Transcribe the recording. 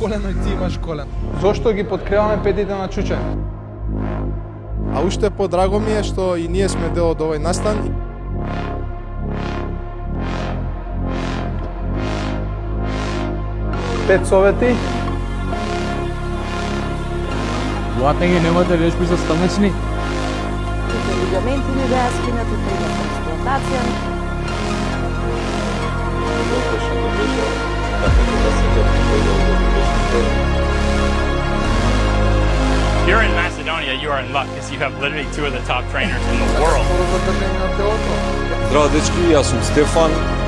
колено и ти имаш колено. Зошто ги подкреваме петите на Чуче? А уште подраго ми е што и ние сме дел од овој настан. Пет совети. Ватење немате вежби за станечни? Тука лигаменти не беа скинати, треба трансплантација. You're in Macedonia, you are in luck because you have literally two of the top trainers in the world. Здраво дечки, јас сум Стефан.